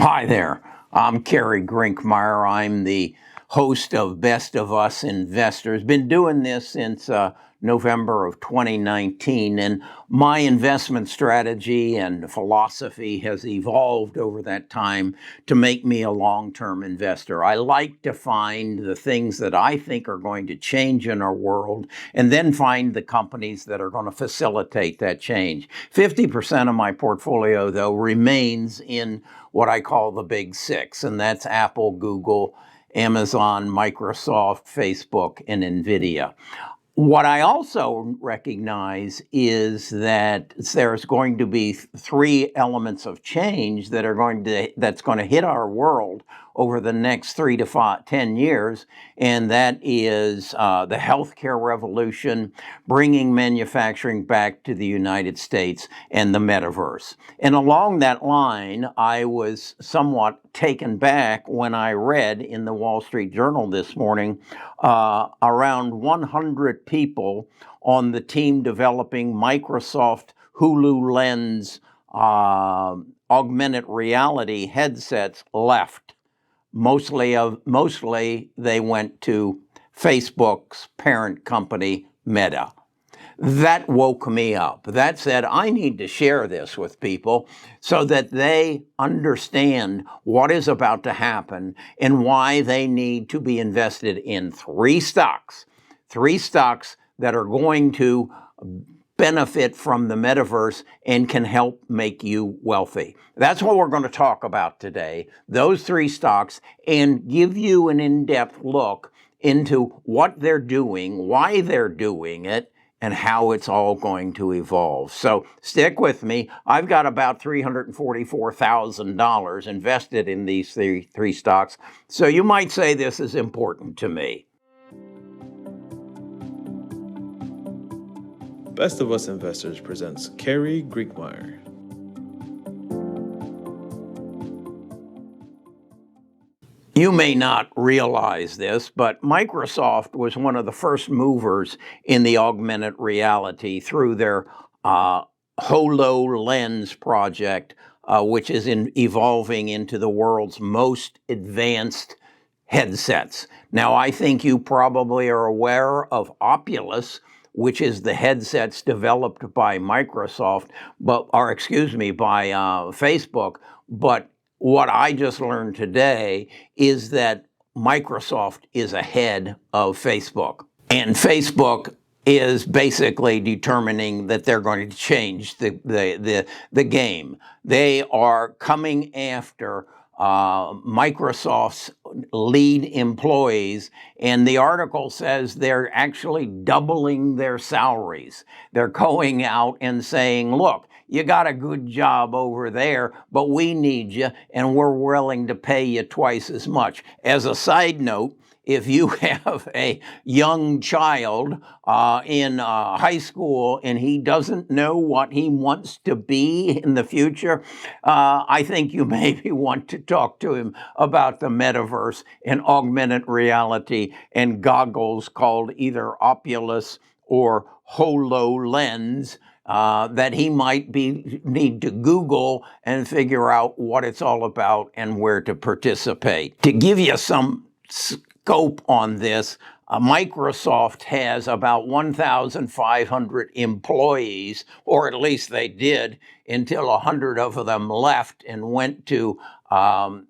Hi there. I'm Kerry Grinkmeyer. I'm the host of Best of Us Investors. Been doing this since November of 2019, and my investment strategy and philosophy has evolved over that time to make me a long-term investor. I like to find the things that I think are going to change in our world and then find the companies that are going to facilitate that change. 50% of my portfolio, though, remains in what I call the big six, and that's Apple, Google, Amazon, Microsoft, Facebook, and NVIDIA. What I also recognize is that there's going to be three elements of change that's going to hit our world over the next 3 to 10 years, and that is the healthcare revolution, bringing manufacturing back to the United States, and the Metaverse. And along that line, I was somewhat taken back when I read in the Wall Street Journal this morning around 100 people on the team developing Microsoft HoloLens augmented reality headsets left. Mostly they went to Facebook's parent company, Meta. That woke me up. That said, I need to share this with people so that they understand what is about to happen and why they need to be invested in three stocks that are going to benefit from the metaverse and can help make you wealthy. That's what we're going to talk about today, those three stocks, and give you an in-depth look into what they're doing, why they're doing it, and how it's all going to evolve. So stick with me. I've got about $344,000 invested in these three stocks. So you might say this is important to me. Best of Us Investors presents Kerry Grinkmeyer. You may not realize this, but Microsoft was one of the first movers in the augmented reality through their HoloLens project, which is evolving into the world's most advanced headsets. Now, I think you probably are aware of Oculus, which is the headsets developed by Microsoft, by Facebook. But what I just learned today is that Microsoft is ahead of Facebook. And Facebook is basically determining that they're going to change the game. They are coming after Microsoft's lead employees, and the article says they're actually doubling their salaries. They're going out and saying, look, you got a good job over there, but we need you, and we're willing to pay you twice as much. As a side note, if you have a young child in high school and he doesn't know what he wants to be in the future, I think you maybe want to talk to him about the metaverse and augmented reality and goggles called either Oculus or HoloLens that he might need to Google and figure out what it's all about and where to participate. To give you some scope on this, Microsoft has about 1,500 employees, or at least they did until 100 of them left and went to Meta,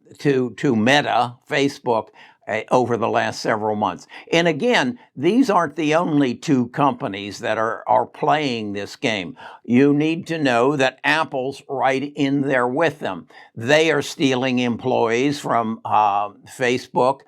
Facebook, over the last several months. And again, these aren't the only two companies that are playing this game. You need to know that Apple's right in there with them. They are stealing employees from Facebook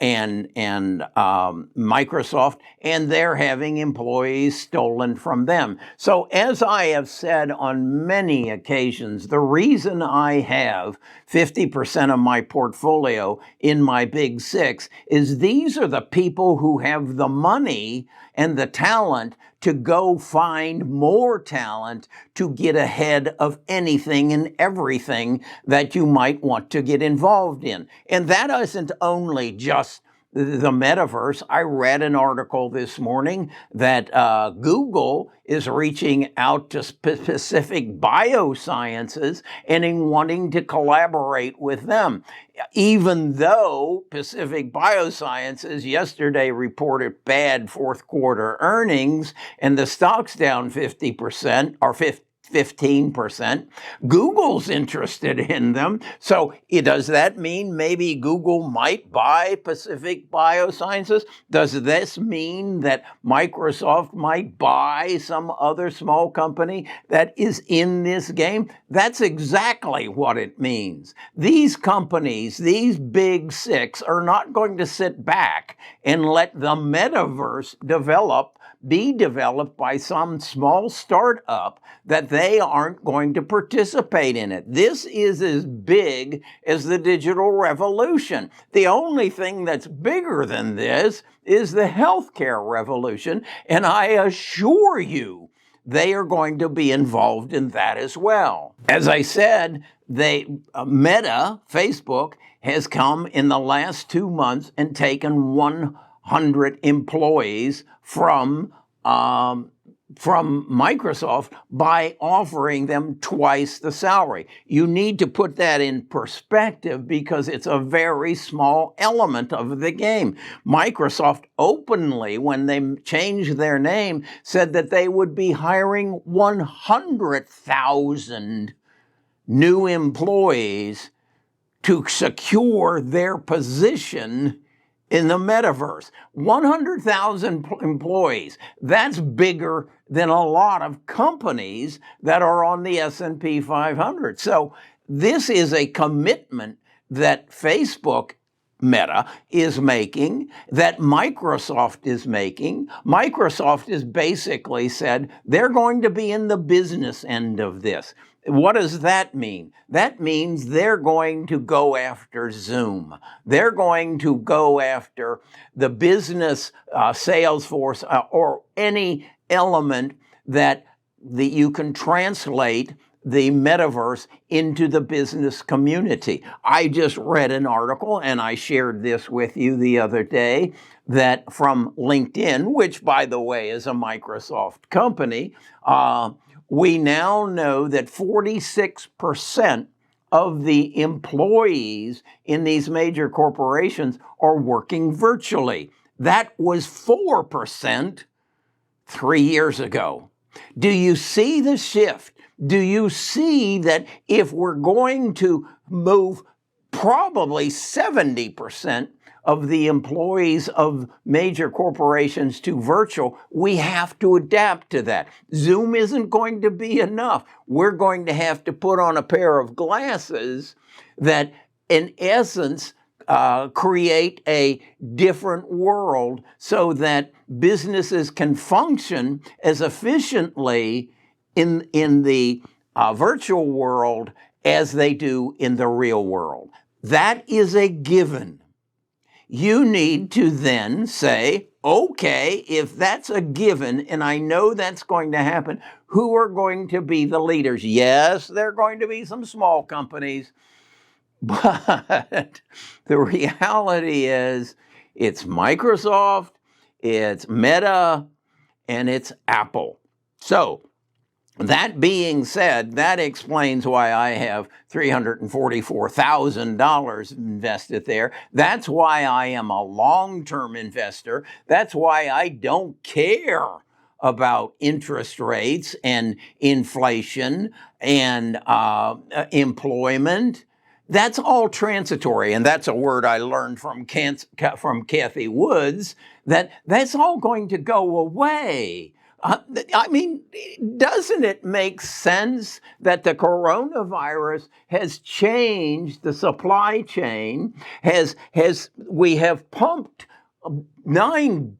and Microsoft, and they're having employees stolen from them. So as I have said on many occasions, the reason I have 50% of my portfolio in my big six is these are the people who have the money and the talent to go find more talent to get ahead of anything and everything that you might want to get involved in. And that isn't only just the metaverse. I read an article this morning that Google is reaching out to specific biosciences and in wanting to collaborate with them. Even though Pacific Biosciences yesterday reported bad fourth quarter earnings and the stock's down 50% or 15%. Google's interested in them. So does that mean maybe Google might buy Pacific Biosciences? Does this mean that Microsoft might buy some other small company that is in this game? That's exactly what it means. These companies, these big six, are not going to sit back and let the metaverse be developed by some small startup that they aren't going to participate in it. This is as big as the digital revolution. The only thing that's bigger than this is the healthcare revolution, and I assure you they are going to be involved in that as well. As I said, Meta, Facebook, has come in the last 2 months and taken 100 employees from Microsoft by offering them twice the salary. You need to put that in perspective because it's a very small element of the game. Microsoft openly, when they changed their name, said that they would be hiring 100,000 new employees to secure their position in the metaverse. 100,000 employees. That's bigger than a lot of companies that are on the S&P 500. So this is a commitment that Facebook, Meta, is making, that Microsoft is making. Microsoft has basically said they're going to be in the business end of this. What does that mean? That means they're going to go after Zoom. They're going to go after the business sales force or any element that you can translate the metaverse into the business community. I just read an article, and I shared this with you the other day, that from LinkedIn, which, by the way, is a Microsoft company, we now know that 46% of the employees in these major corporations are working virtually. That was 4% 3 years ago. Do you see the shift? Do you see that if we're going to move probably 70% of the employees of major corporations to virtual, we have to adapt to that. Zoom isn't going to be enough. We're going to have to put on a pair of glasses that, in essence, create a different world so that businesses can function as efficiently in the virtual world as they do in the real world. That is a given. You need to then say, okay, if that's a given, and I know that's going to happen, who are going to be the leaders? Yes, there are going to be some small companies, but the reality is it's Microsoft, it's Meta, and it's Apple. So, that being said, that explains why I have $344,000 invested there. That's why I am a long-term investor. That's why I don't care about interest rates and inflation and employment. That's all transitory, and that's a word I learned from Kathy Woods, that's all going to go away. I mean, doesn't it make sense that the coronavirus has changed the supply chain? We have pumped $9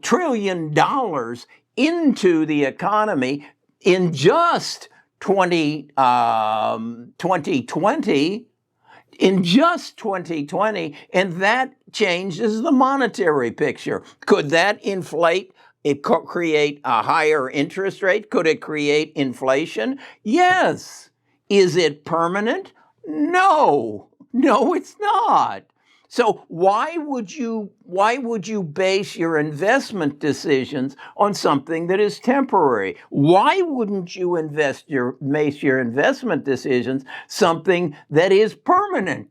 trillion into the economy in just 2020. In just 2020, and that changes the monetary picture. Could that inflate? It could create a higher interest rate. Could it create inflation? Yes. Is it permanent? No. No, it's not. So why would you base your investment decisions on something that is temporary? Why wouldn't you base your investment decisions something that is permanent?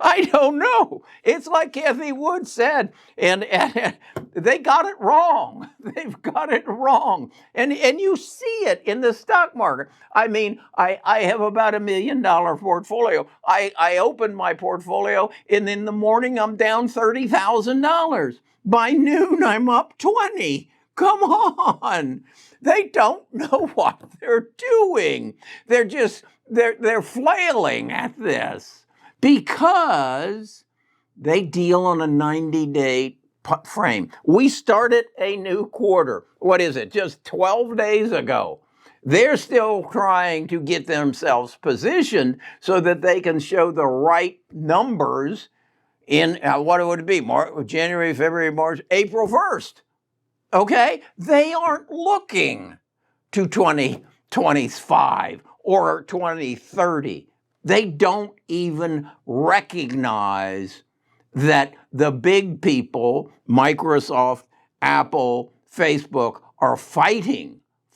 I don't know. It's like Kathy Wood said, and they got it wrong. They've got it wrong. And you see it in the stock market. I mean, I have about $1 million portfolio. I opened my portfolio, and in the morning I'm down $30,000. By noon I'm up 20. Come on. They don't know what they're doing. They're flailing at this because they deal on a 90-day frame. We started a new quarter. What is it? Just 12 days ago. They're still trying to get themselves positioned so that they can show the right numbers in, what would it be? January, February, March, April 1st. Okay? They aren't looking to 2025 or 2030. They don't even recognize that the big people, Microsoft, Apple, Facebook, are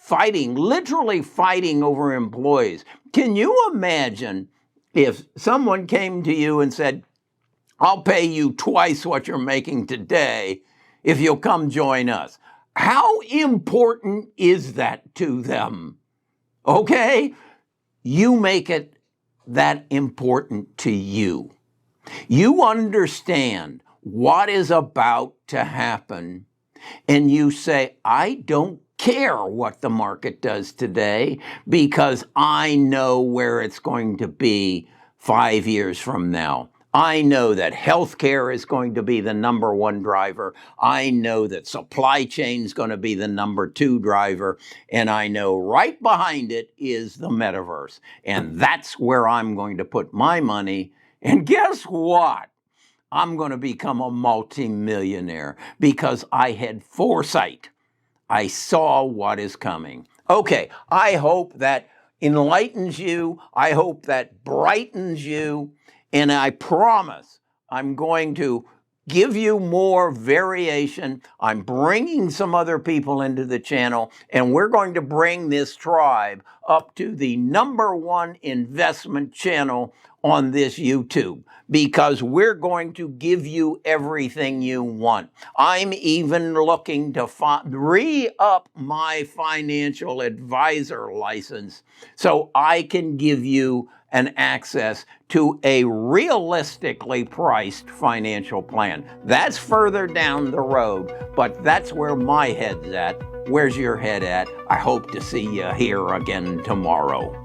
literally fighting over employees. Can you imagine if someone came to you and said, I'll pay you twice what you're making today if you'll come join us? How important is that to them? Okay? You make it that important to you. You understand what is about to happen, and you say, I don't care what the market does today because I know where it's going to be 5 years from now. I know that healthcare is going to be the number one driver. I know that supply chain is going to be the number two driver. And I know right behind it is the metaverse. And that's where I'm going to put my money. And guess what? I'm going to become a multimillionaire because I had foresight. I saw what is coming. Okay, I hope that enlightens you. I hope that brightens you. And I promise I'm going to give you more variation. I'm bringing some other people into the channel, and we're going to bring this tribe up to the #1 investment channel on this YouTube because we're going to give you everything you want. I'm even looking to re-up my financial advisor license so I can give you an access to a realistically priced financial plan. That's further down the road, but that's where my head's at. Where's your head at? I hope to see you here again tomorrow.